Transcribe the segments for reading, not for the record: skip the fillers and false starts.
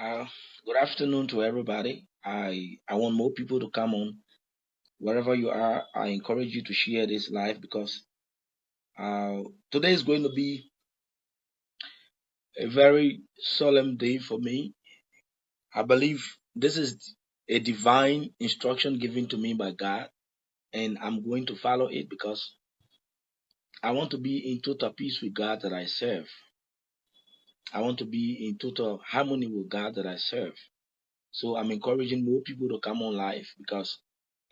Uh, Good afternoon to everybody. I want more people to come on. Wherever you are, I encourage you to share this live because uh, today is going to be a very solemn day for me. I believe this is a divine instruction given to me by God, and I'm going to follow it because I want to be in total peace with God that I serve. I want to be in total harmony with God that I serve. So I'm encouraging more people to come on live because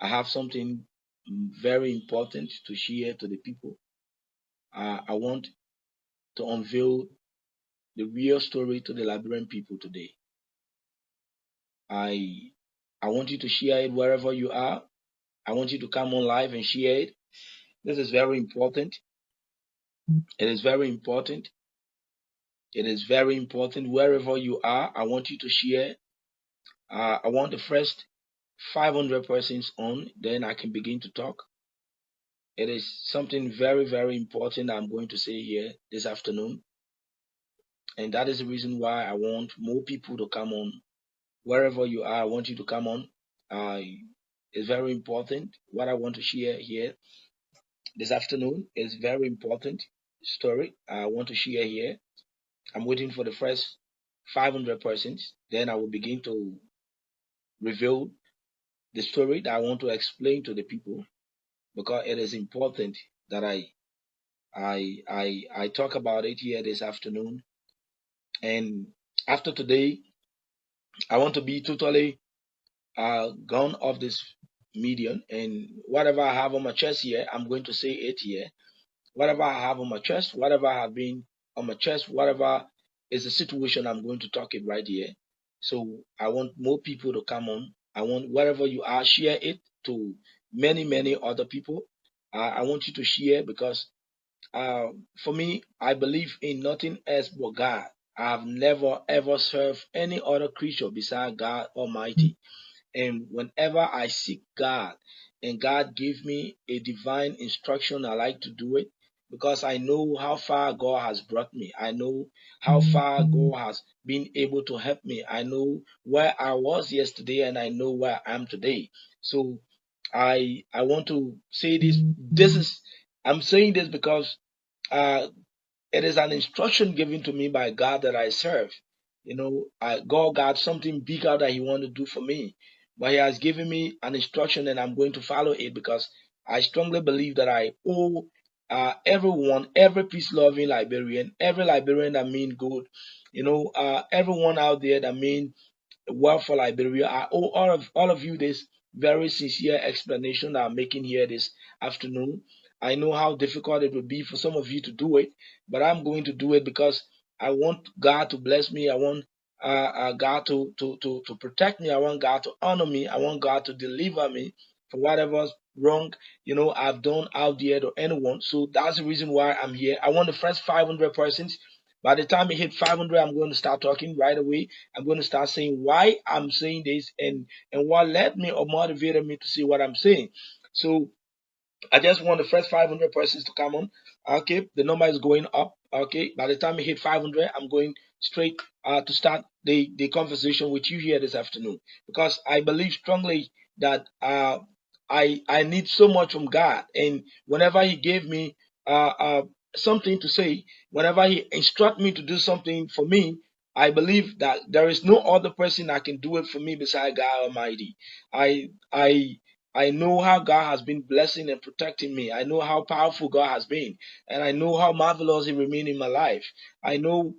I have something very important to share to the people. I want to unveil the real story to the Liberian people today. I I want you to share it wherever you are. I want you to come on live and share it. This is very important. It is very important. It is very important wherever you are. I want you to share. I want the first 500 persons on, then I can begin to talk. It is something very, very important I'm going to say here this afternoon. And that is the reason why I want more people to come on. Wherever you are, I want you to come on. Uh, it's very important. What I want to share here this afternoon is very important story I want to share here. I'm waiting for the first 500 persons. Then I will begin to reveal the story that I want to explain to the people because it is important that I talk about it here this afternoon. And after today, I want to be totally gone off this medium. And whatever I have on my chest here, I'm going to say it here. Whatever I have on my chest, whatever I have been on my chest, whatever is the situation, I'm going to talk it right here. So I want more people to come on. I want wherever you are, share it to many, many other people. I want you to share because for me, I believe in nothing else but God. I've never ever served any other creature beside God Almighty. And whenever I seek God and God give me a divine instruction, I like to do it because I know how far God has brought me. I know how far God has been able to help me. I know where I was yesterday and I know where I am today. So I want to say this. I'm saying this because uh, it is an instruction given to me by God that I serve. God got something bigger that He want to do for me, but He has given me an instruction, and I'm going to follow it because I strongly believe that I owe everyone, every peace-loving Liberian, every Liberian that mean good, everyone out there that mean well for Liberia. I owe all of you this very sincere explanation that I'm making here this afternoon. I know how difficult it would be for some of you to do it, but I'm going to do it because I want God to bless me. I want God to protect me. I want God to honor me. I want God to deliver me from whatever's wrong, I've done out there to anyone. So that's the reason why I'm here. I want the first 500 persons. By the time it hit 500, I'm going to start talking right away. I'm going to start saying why I'm saying this and what led me or motivated me to say what I'm saying. So I just want the first 500 persons to come on. Okay, the number is going up. Okay, by the time we hit 500, I'm going straight to start the conversation with you here this afternoon because I believe strongly that I need so much from God, and whenever He gave me something to say, whenever He instruct me to do something for me, I believe that there is no other person that can do it for me beside God Almighty. I know how God has been blessing and protecting me. I know how powerful God has been, and I know how marvelous He remained in my life. I know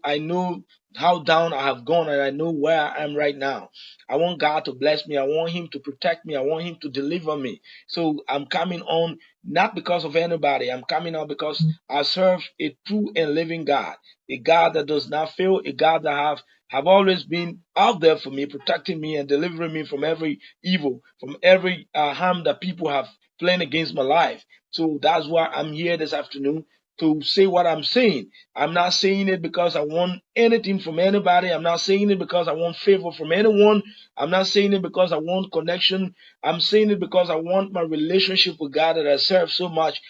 how down I have gone, and I know where I am right now. I want God to bless me. I want Him to protect me. I want Him to deliver me. So I'm coming on not because of anybody. I'm coming on because I serve a true and living God, a God that does not fail, a God that have always been out there for me, protecting me and delivering me from every evil, from every harm that people have planned against my life. So that's why I'm here this afternoon to say what I'm saying. I'm not saying it because I want anything from anybody. I'm not saying it because I want favor from anyone. I'm not saying it because I want connection. I'm saying it because I want my relationship with God that I serve so much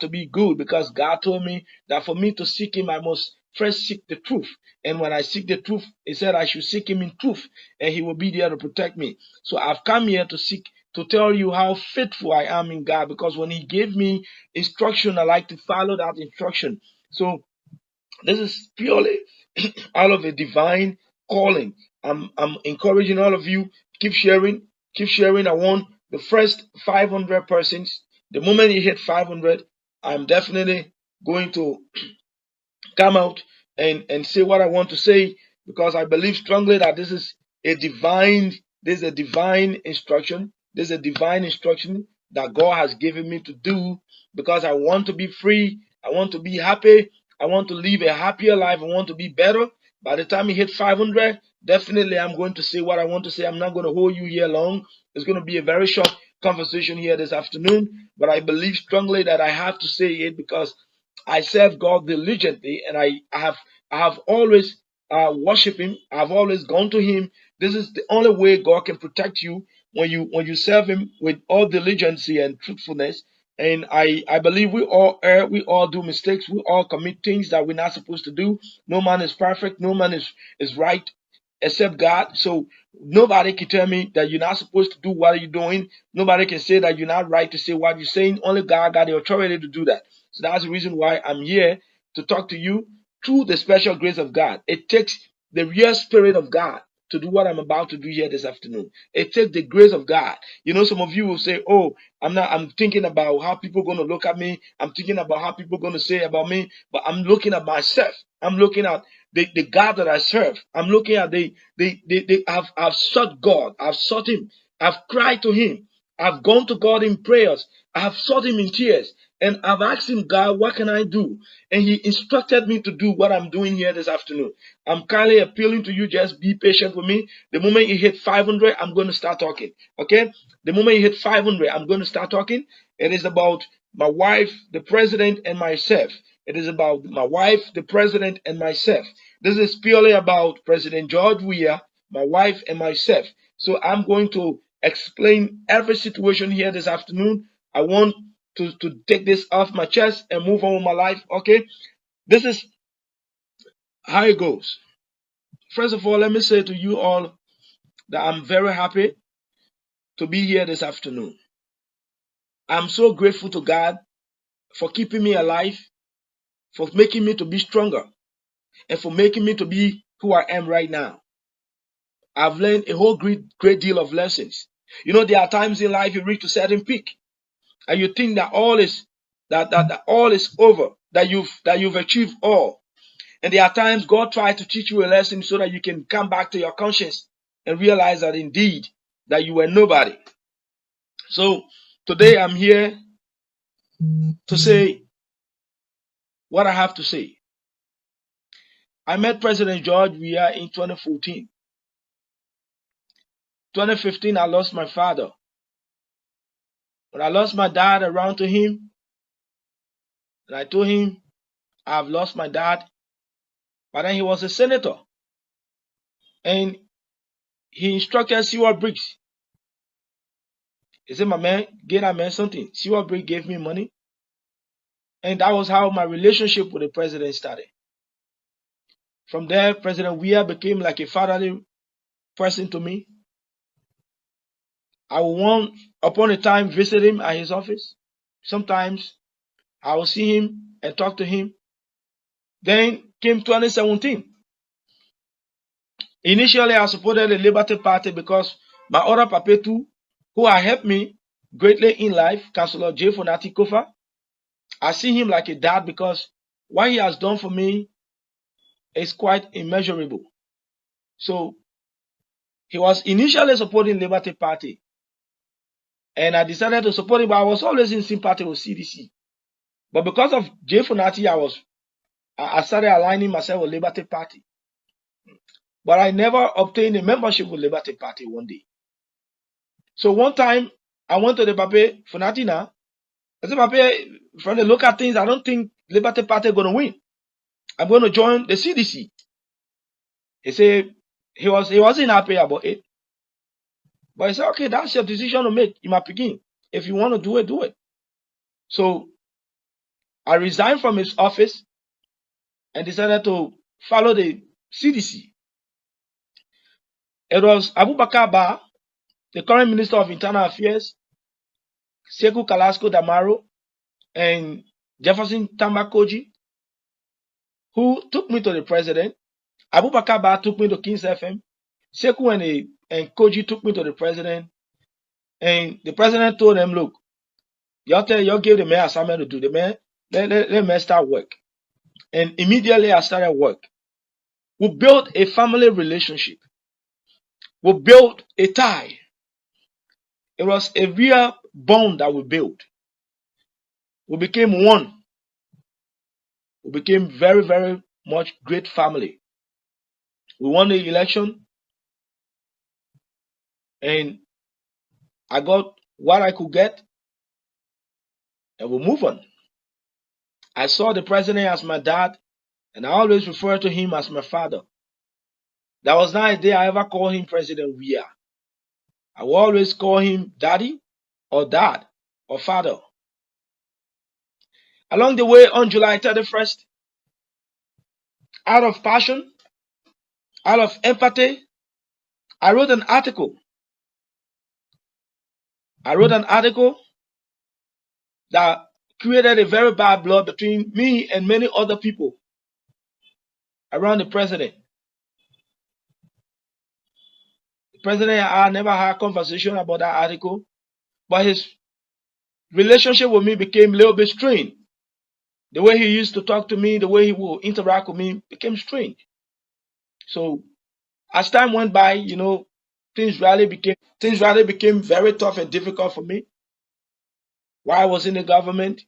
to be good because God told me that for me to seek Him, I must first seek the truth. And when I seek the truth, he said I should seek him in truth, and he will be there to protect me. So I've come here to tell you how faithful I am in God, because when he gave me instruction, I like to follow that instruction. So this is purely out of a divine calling. I'm encouraging all of you, keep sharing, keep sharing. I want the first 500 persons. The moment you hit 500, I'm definitely going to come out and say what I want to say, because I believe strongly that this is a divine instruction. This is a divine instruction that God has given me to do, because I want to be free. I want to be happy. I want to live a happier life. I want to be better. By the time you hit 500, definitely I'm going to say what I want to say. I'm not going to hold you here long. It's going to be a very short conversation here this afternoon, but I believe strongly that I have to say it, because I serve God diligently, and I have always worshiped Him. I've always gone to Him. This is the only way God can protect you, when you serve Him with all diligence and truthfulness. And I believe we all err, we all do mistakes, we all commit things that we're not supposed to do. No man is perfect, no man is right except God. So nobody can tell me that you're not supposed to do what you're doing. Nobody can say that you're not right to say what you're saying. Only God got the authority to do that. So that's the reason why I'm here to talk to you through the special grace of God. It takes the real spirit of God to do what I'm about to do here this afternoon. It takes the grace of God. You know, some of you will say, "Oh, I'm thinking about how people are going to look at me. I'm thinking about how people are going to say about me." But I'm looking at myself. I'm looking at the God that I serve. I'm looking at I've sought God. I've sought Him. I've cried to Him. I've gone to God in prayers. I have sought Him in tears. And I've asked Him, God, what can I do? And He instructed me to do what I'm doing here this afternoon. I'm kindly appealing to you, just be patient with me. The moment you hit 500, I'm going to start talking. Okay? The moment you hit 500, I'm going to start talking. It is about my wife, the president, and myself. It is about my wife, the president, and myself. This is purely about President George Weah, my wife, and myself. So I'm going to explain every situation here this afternoon. I want to take this off my chest and move on with my life. Okay? This is how it goes. First of all, let me say to you all that I'm very happy to be here this afternoon. I'm so grateful to God for keeping me alive, for making me to be stronger, and for making me to be who I am right now. I've learned a whole great deal of lessons. You know, there are times in life you reach a certain peak, and you think that that all is over, that you've achieved all. And there are times God tries to teach you a lesson so that you can come back to your conscience and realize that indeed that you were nobody. So today I'm here to say what I have to say. I met President George Weah in 2014. 2015, I lost my father. When I lost my dad, I ran to him and I told him I've lost my dad. But then he was a senator and he instructed Seward Briggs. He said, "My man, get that man something." Seward Briggs gave me money. And that was how my relationship with the president started. From there, President Weah became like a fatherly person to me. I will once upon a time visit him at his office. Sometimes I will see him and talk to him. Then came 2017. Initially, I supported the Liberty Party because my other papa too, who had helped me greatly in life, Councillor J. Fonati Kofa, I see him like a dad because what he has done for me is quite immeasurable. So he was initially supporting Liberty Party, and I decided to support him, but I was always in sympathy with CDC. But because of J. Fonati, I started aligning myself with Liberty Party. But I never obtained a membership with Liberty Party one day. So one time, I went to the Papa Fonati now. I said, "Papa, from the look at things, I don't think Liberty Party is going to win. I'm going to join the CDC." He said he wasn't happy about it. But he said, "Okay, that's your decision to make. You might begin. If you want to do it, do it." So I resigned from his office and decided to follow the CDC. It was Abubakar Ba, the current Minister of Internal Affairs, Sekou Kalasko Damaro, and Jefferson Tambakoji, who took me to the president. Abubakar Ba took me to Kings FM. Sekou and Koji took me to the president. And the president told them, look, y'all give the man assignment to do. The man, let me start work. And immediately I started work. We built a family relationship. We built a tie. It was a real bond that we built. We became one. We became very, very much great family. We won the election, and I got what I could get, and we move on. I saw the president as my dad, and I always refer to him as my father. There was not a day I ever called him President Weah. I will always call him daddy or dad or father. Along the way, on July 31st, out of passion, out of empathy, I wrote an article. That created a very bad blood between me and many other people around the president. The president and I never had a conversation about that article, but his relationship with me became a little bit strained. The way he used to talk to me, the way he would interact with me became strange. So as time went by, things really became very tough and difficult for me. While I was in the government,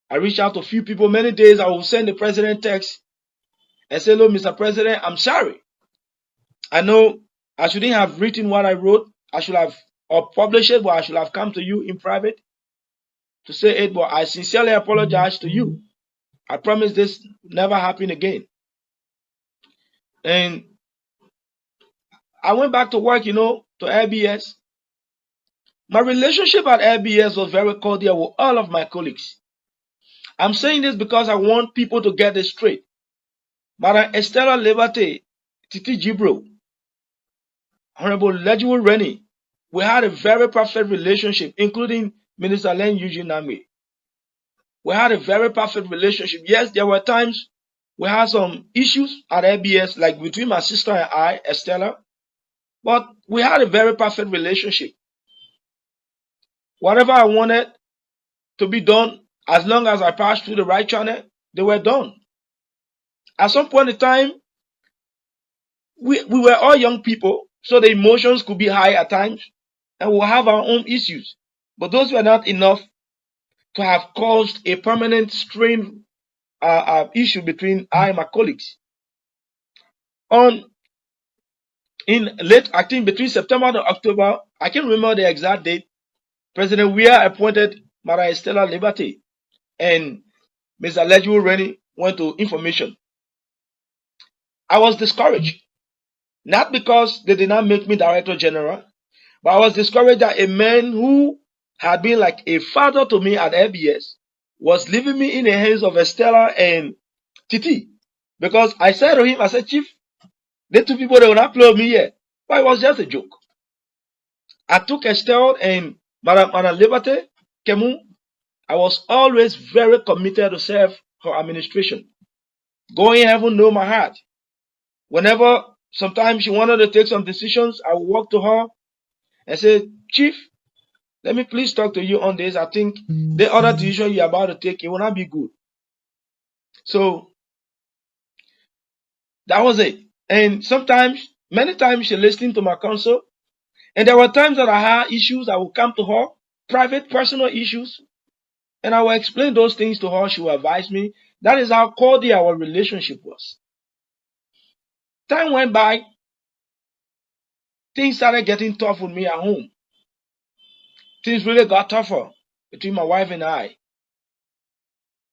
I reached out to a few people. Many days I would send the president text and say, "Look, Mr. President, I'm sorry. I know I shouldn't have written what I wrote. I should have published it, but I should have come to you in private to say it. But I sincerely apologize to you. I promise this never happen again." And I went back to work, to LBS. My relationship at LBS was very cordial with all of my colleagues. I'm saying this because I want people to get this straight. Madam Estella Liberté, Titi Jibro, Honorable Legiwo Rennie, we had a very perfect relationship, including Minister Len Eugene Nangbe. We had a very perfect relationship. Yes, there were times we had some issues at LBS, like between my sister and I, Estella, but we had a very perfect relationship. Whatever I wanted to be done, as long as I passed through the right channel, they were done. At some point in time, we were all young people, so the emotions could be high at times, and we'll have our own issues. But those were not enough to have caused a permanent strain issue between I and my colleagues. I think between September to October, I can't remember the exact date, President Weah appointed Madam Estella Liberté, and Mr. Legiwo Rennie went to information. I was discouraged, not because they did not make me Director General, but I was discouraged that a man who had been like a father to me at LBS was leaving me in the hands of Estella and Titi. Because I said to him, I said, "Chief, the two people, they will not play with me here." But it was just a joke. I took Estelle and Madam Liberté Kemu. I was always very committed to serve her administration. Going heaven know my heart. Whenever sometimes she wanted to take some decisions, I would walk to her and say, "Chief, let me please talk to you on this. I think the other decision you're about to take, it will not be good." So that was it. And many times she listened to my counsel. And there were times that I had issues. I would come to her, private, personal issues, and I will explain those things to her. She will advise me. That is how cordial our relationship was. Time went by. Things started getting tough with me at home. Things really got tougher between my wife and I.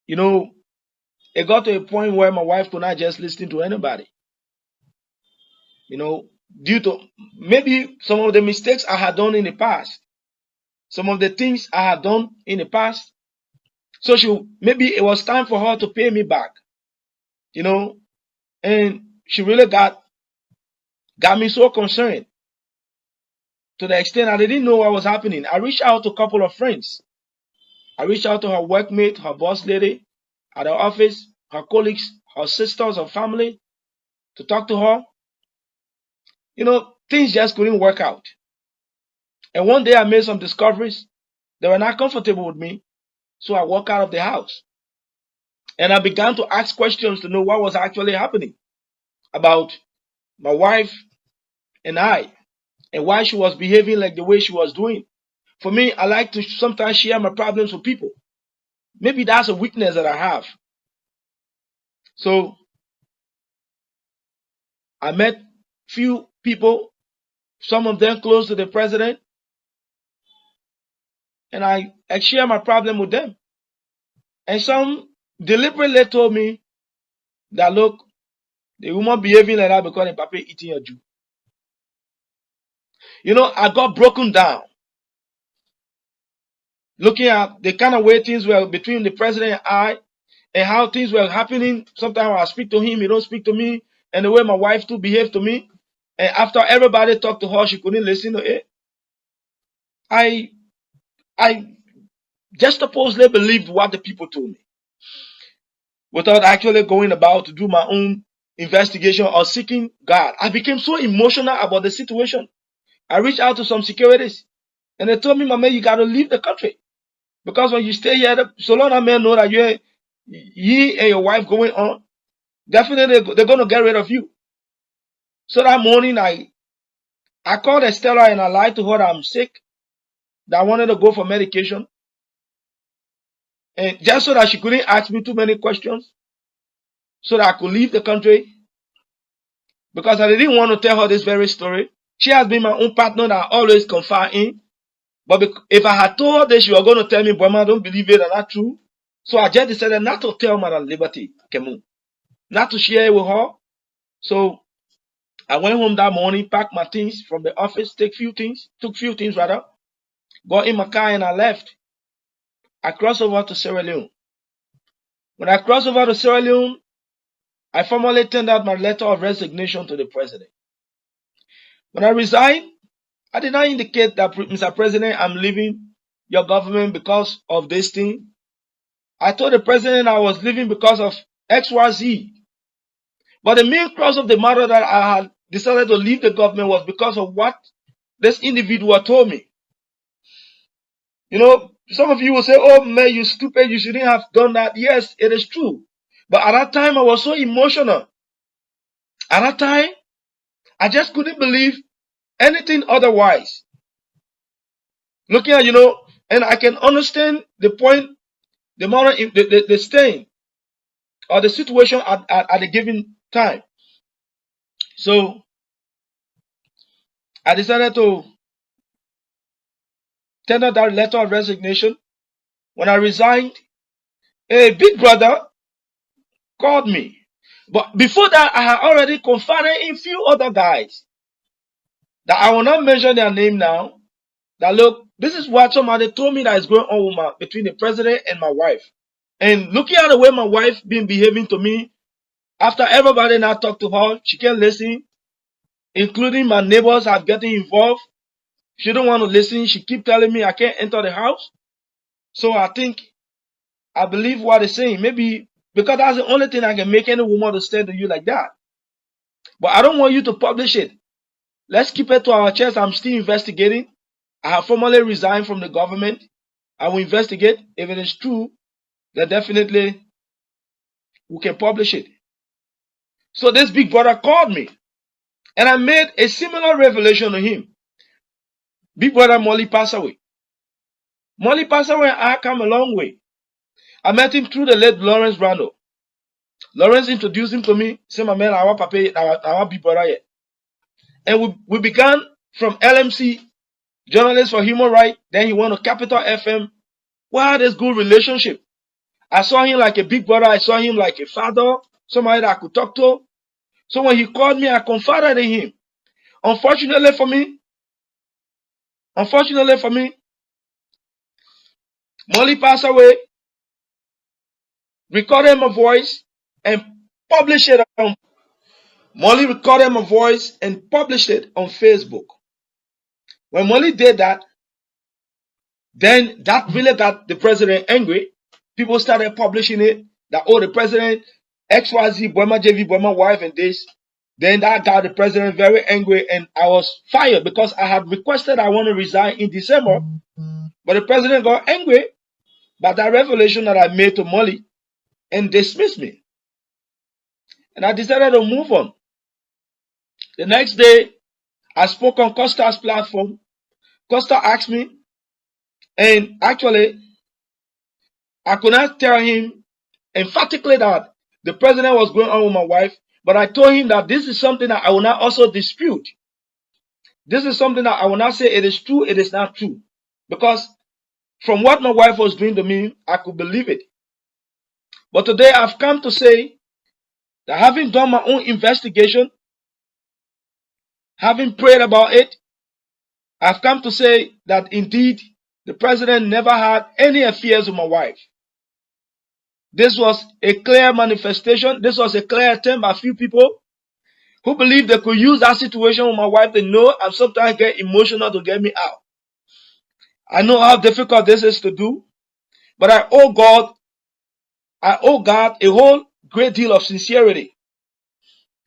It got to a point where my wife could not just listen to anybody. Due to maybe some of the mistakes I had done in the past. Some of the things I had done in the past. So maybe it was time for her to pay me back. you know, and she really got me so concerned to the extent I didn't know what was happening. I reached out to a couple of friends. I reached out to her workmate, her boss lady at the office, her colleagues, her sisters, her family to talk to her. Things just couldn't work out. And one day I made some discoveries. They were not comfortable with me. So I walked out of the house. And I began to ask questions to know what was actually happening about my wife and I, and why she was behaving like the way she was doing. For me, I like to sometimes share my problems with people. Maybe that's a weakness that I have. So I met few people, some of them close to the president, and I share my problem with them. And some deliberately told me that, look, the woman behaving like that because the papa eating your Jew. I got broken down looking at the kind of way things were between the president and I, and how things were happening. Sometimes I speak to him, he don't speak to me, and the way my wife too behaved to me. And after everybody talked to her, she couldn't listen to it. I just supposedly believed what the people told me without actually going about to do my own investigation or seeking God. I became so emotional about the situation. I reached out to some securities and they told me, "Mama, you got to leave the country. Because when you stay here, so long as men know that you and your wife going on, definitely they're going to get rid of you." So that morning, I called Estella and I lied to her that I'm sick, that I wanted to go for medication. And just so that she couldn't ask me too many questions, so that I could leave the country. Because I didn't want to tell her this very story. She has been my own partner that I always confide in. But if I had told her this, she was going to tell me, "Boima, I don't believe it, and not true." So I just decided not to tell Madam Liberty Kemu, not to share it with her. So I went home that morning, packed my things from the office, took few things rather, got in my car and I left. I crossed over to Sierra Leone. When I crossed over to Sierra Leone, I formally tendered my letter of resignation to the president. When I resigned, I did not indicate that, "Mr. President, I'm leaving your government because of this thing." I told the president I was leaving because of XYZ. But the main crux of the matter that I had decided to leave the government was because of what this individual told me. Some of you will say, "Oh man, you stupid, you shouldn't have done that." Yes, it is true. But at that time, I was so emotional. At that time, I just couldn't believe anything otherwise. Looking at, and I can understand the point, the matter, the stain, or the situation at a given time. So I decided to tender that letter of resignation. When I resigned, a big brother called me. But before that, I had already confided in few other guys that I will not mention their name now. That, look, this is what somebody told me that is going on between the president and my wife. And looking at the way my wife been behaving to me, after everybody now talked to her, she can't listen, including my neighbors are getting involved. She don't want to listen. She keep telling me I can't enter the house. So I believe what they're saying. Maybe because that's the only thing I can make any woman understand to you like that. But I don't want you to publish it. Let's keep it to our chest. I'm still investigating. I have formally resigned from the government. I will investigate. If it is true, then definitely we can publish it. So this big brother called me and I made a similar revelation to him. Big brother Molly passed away. Molly passed away and I come a long way. I met him through the late Lawrence Brando. Lawrence introduced him to me. Say, "My man, our papa, our big brother here." And we began from LMC, Journalists for Human Rights. Then he went to Capital FM. We had this good relationship. I saw him like a big brother. I saw him like a father, somebody that I could talk to. So when he called me, I confided in him. Unfortunately for me, Molly passed away, recorded my voice, and published it on Molly recorded my voice and published it on Facebook. When Molly did that, then that really got the president angry. People started publishing it that, oh, the president, XYZ, Boima JV Boima wife, and this. Then that got the president very angry, and I was fired because I had requested I want to resign in December. But the president got angry by that revelation that I made to Molly and dismissed me. And I decided to move on. The next day, I spoke on Costa's platform. Costa asked me, and actually, I could not tell him emphatically that the president was going on with my wife, but I told him that this is something that I will not also dispute. This is something that I will not say it is true, it is not true. Because from what my wife was doing to me, I could believe it. But today I've come to say that having done my own investigation, having prayed about it, I've come to say that indeed the president never had any affairs with my wife. This was a clear manifestation. This was a clear attempt by a few people who believe they could use that situation with my wife to know and sometimes get emotional to get me out. I know how difficult this is to do, but I owe God a whole great deal of sincerity.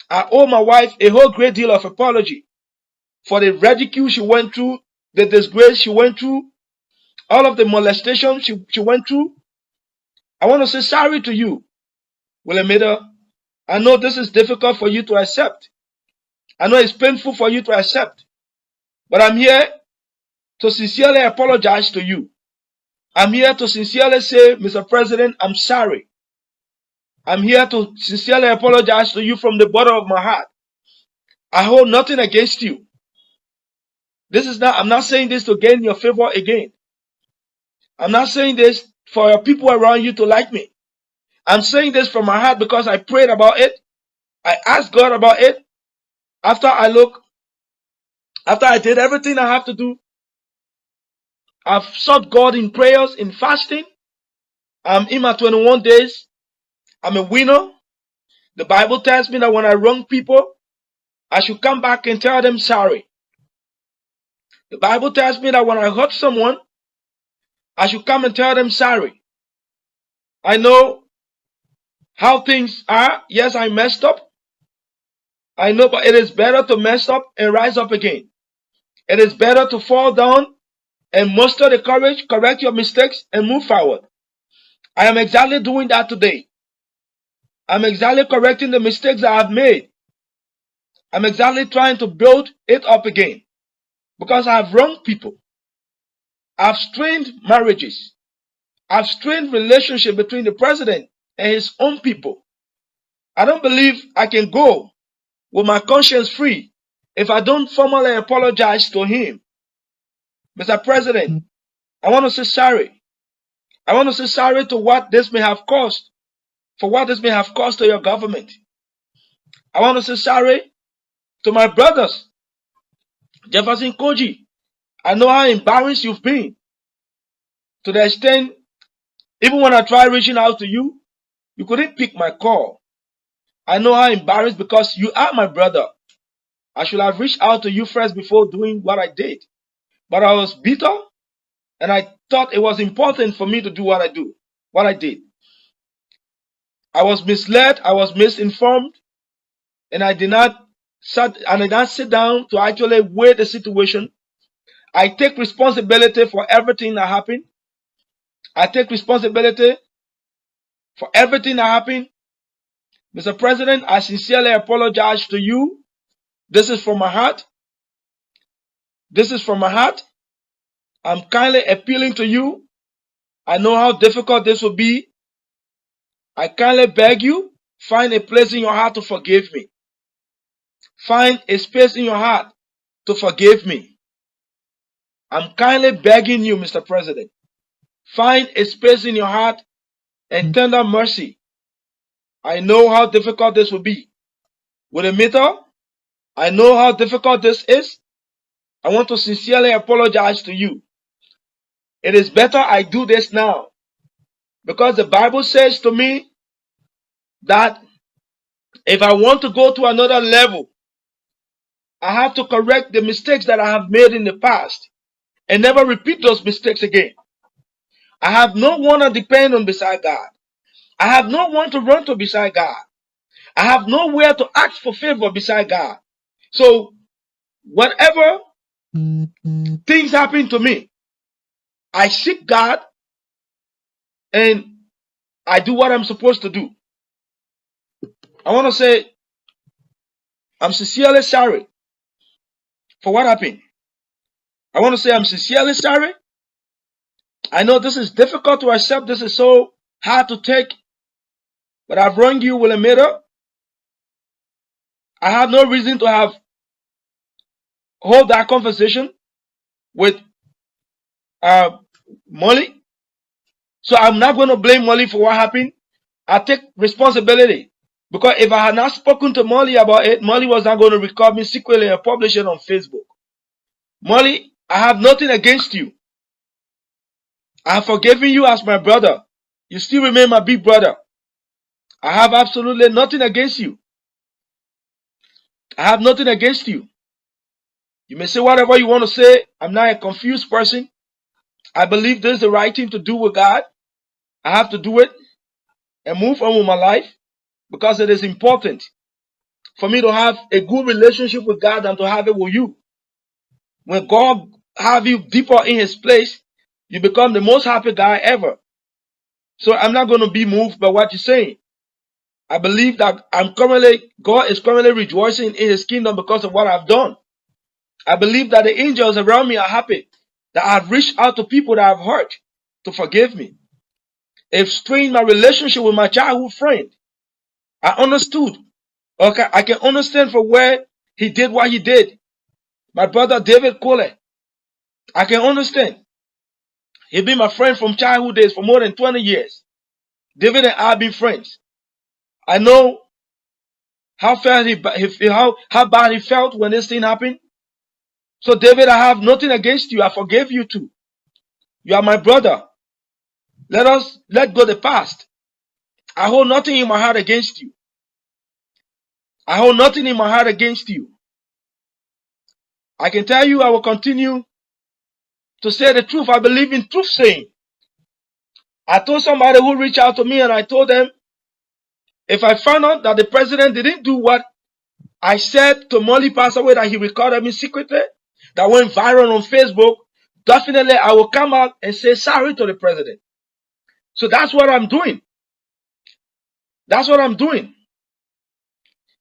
I owe my wife a whole great deal of apology for the ridicule she went through, the disgrace she went through, all of the molestation she went through. I want to say sorry to you, Willemida. I know this is difficult for you to accept. I know it's painful for you to accept. But I'm here to sincerely apologize to you. I'm here to sincerely say, Mr. President, I'm sorry. I'm here to sincerely apologize to you from the bottom of my heart. I hold nothing against you. I'm not saying this to gain your favor again. I'm not saying this for your people around you to like me. I'm saying this from my heart because I prayed about it. I asked God about it. After I did everything I have to do, I've sought God in prayers, in fasting. I'm in my 21 days. I'm a winner. The Bible tells me that when I wrong people, I should come back and tell them sorry. The Bible tells me that when I hurt someone, I should come and tell them sorry. I know how things are. Yes, I messed up. I know, but it is better to mess up and rise up again. It is better to fall down and muster the courage, correct your mistakes, and move forward. I am exactly doing that today. I'm exactly correcting the mistakes that I've made. I'm exactly trying to build it up again. Because I've wronged people. I've strained marriages. I've strained relationship between the president and his own people. I don't believe I can go with my conscience free if I don't formally apologize to him. Mr. President, I want to say sorry. I want to say sorry to what this may have caused, for what this may have caused to your government. I want to say sorry to my brothers. Jefferson Koji, I know how embarrassed you've been. To the extent, even when I tried reaching out to you, you couldn't pick my call. I know how embarrassed because you are my brother. I should have reached out to you first before doing what I did. But I was bitter and I thought it was important for me to do what I did. I was misled, I was misinformed, and I did not sit down to actually weigh the situation. I take responsibility for everything that happened. I take responsibility for everything that happened. Mr. President, I sincerely apologize to you. This is from my heart. This is from my heart. I'm kindly appealing to you. I know how difficult this will be. I kindly beg you, find a place in your heart to forgive me. Find a space in your heart to forgive me. I'm kindly begging you, Mr. President. Find a space in your heart and tender mercy. I know how difficult this will be. With a meter, I know how difficult this is. I want to sincerely apologize to you. It is better I do this now. Because the Bible says to me that If I want to go to another level, I have to correct the mistakes that I have made in the past and never repeat those mistakes again. I have no one to depend on beside God. I have no one to run to beside God. I have nowhere to ask for favor beside God. So whatever things happen to me, I seek God and I do what I'm supposed to do. I want to say I'm sincerely sorry for what happened. I want to say I'm sincerely sorry. I know this is difficult to accept. This is so hard to take. But I've wronged you, Willamita. I have no reason to have hold that conversation with Molly. So I'm not going to blame Molly for what happened. I take responsibility. Because if I had not spoken to Molly about it, Molly was not going to record me secretly and publish it on Facebook. Molly, I have nothing against you. I have forgiven you as my brother. You still remain my big brother. I have absolutely nothing against you. I have nothing against you. You may say whatever you want to say. I'm not a confused person. I believe this is the right thing to do with God. I have to do it and move on with my life because it is important for me to have a good relationship with God than to have it with you. When God have you deeper in his place, you become the most happy guy ever. So I'm not going to be moved by what you're saying. I believe that God is currently rejoicing in his kingdom because of what I've done. I believe that the angels around me are happy that I've reached out to people that I've hurt to forgive me. It strained my relationship with my childhood friend. I understood. Okay, I can understand for where he did what he did. My brother David Cole. I can understand. He been my friend from childhood days for more than 20 years. David and I have been friends. I know how bad he felt when this thing happened. So David, I have nothing against you. I forgave you too. You are my brother. Let go the past. I hold nothing in my heart against you. I hold nothing in my heart against you. I can tell you I will continue to say the truth. I believe in truth saying. I told somebody who reached out to me and I told them, if I found out that the president didn't do what I said to Molly passed away, that he recorded me secretly, that went viral on Facebook, definitely I will come out and say sorry to the president. So that's what I'm doing. That's what I'm doing.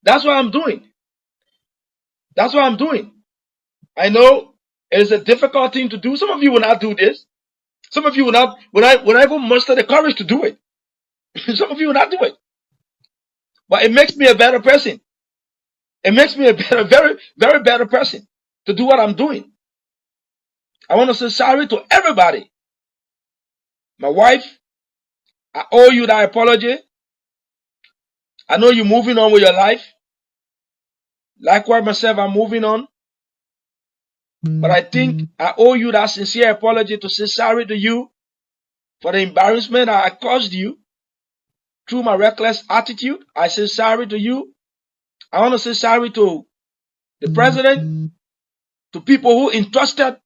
That's what I'm doing. That's what I'm doing. I know it is a difficult thing to do. Some of you will not do this. Some of you will not even muster the courage to do it. Some of you will not do it. But it makes me a better person. It makes me a better, very, very better person to do what I'm doing. I want to say sorry to everybody. My wife, I owe you that apology. I know you're moving on with your life. Likewise, myself, I'm moving on. But I think I owe you that sincere apology to say sorry to you for the embarrassment I caused you through my reckless attitude. I say sorry to you. I want to say sorry to the president, to people who entrusted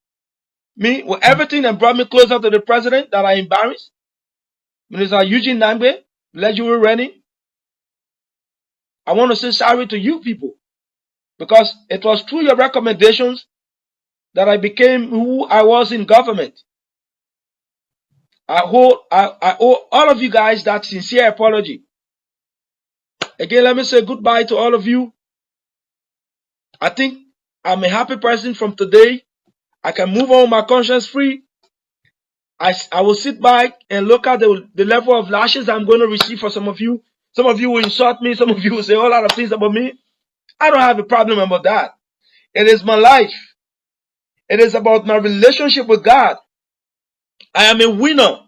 me with everything and brought me closer to the president that I embarrassed. Minister Eugene Nangbe, legendary running. I want to say sorry to you people because it was through your recommendations that I became who I was in government. I owe all of you guys that sincere apology. Again, let me say goodbye to all of you. I think I'm a happy person from today. I can move on my conscience free. I will sit back and look at the level of lashes I'm going to receive for some of you. Some of you will insult me. Some of you will say a whole lot of things about me. I don't have a problem about that. It is my life. It is about my relationship with God. I am a winner.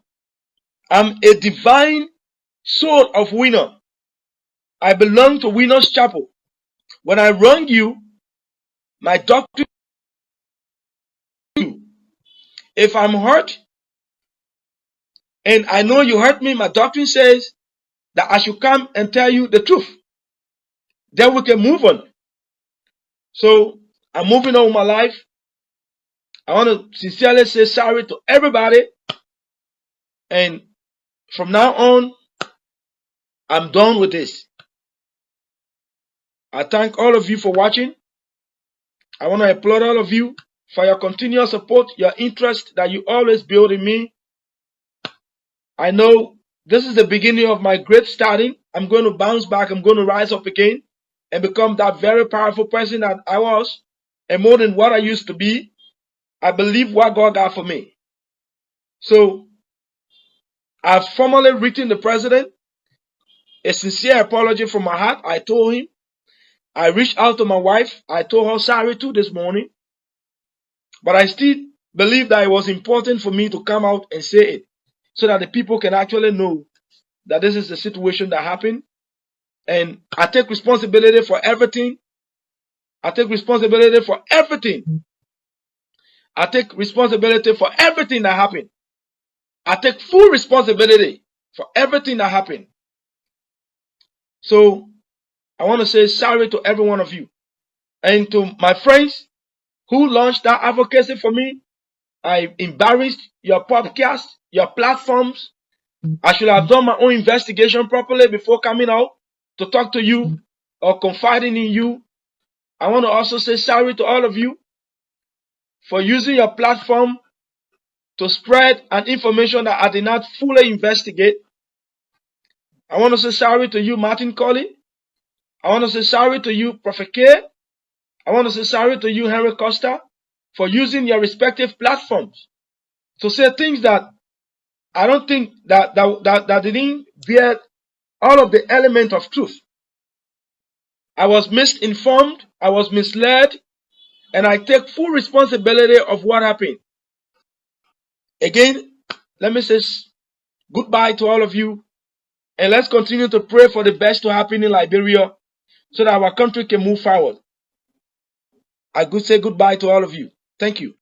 I'm a divine soul of winner. I belong to Winner's Chapel. When I wrong you, my doctrine, if I'm hurt, and I know you hurt me, my doctrine says that I should come and tell you the truth. then we can move on. So I'm moving on with my life. I want to sincerely say sorry to everybody. And from now on, I'm done with this. I thank all of you for watching. I want to applaud all of you for your continuous support, your interest that you always build in me. I know this is the beginning of my great starting. I'm going to bounce back. I'm going to rise up again and become that very powerful person that I was, and more than what I used to be. I believe what God got for me. So I've formally written the president a sincere apology from my heart. I told him. I reached out to my wife. I told her sorry too this morning. But I still believe that it was important for me to come out and say it so that the people can actually know that this is the situation that happened. And I take responsibility for everything. I take responsibility for everything. I take responsibility for everything that happened. I take full responsibility for everything that happened. So I want to say sorry to every one of you. And to my friends who launched that advocacy for me, I embarrassed your podcast, your platforms. I should have done my own investigation properly before coming out to talk to you or confiding in you. I want to also say sorry to all of you for using your platform to spread an information that I did not fully investigate. I want to say sorry to you, Martin Colley. I want to say sorry to you, Prophet K. I want to say sorry to you, Henry Costa, for using your respective platforms to say things that I don't think that didn't bear all of the element of truth. I was misinformed, I was misled, and I take full responsibility of what happened. Again, let me say goodbye to all of you, and let's continue to pray for the best to happen in Liberia so that our country can move forward. I could say goodbye to all of you. Thank you.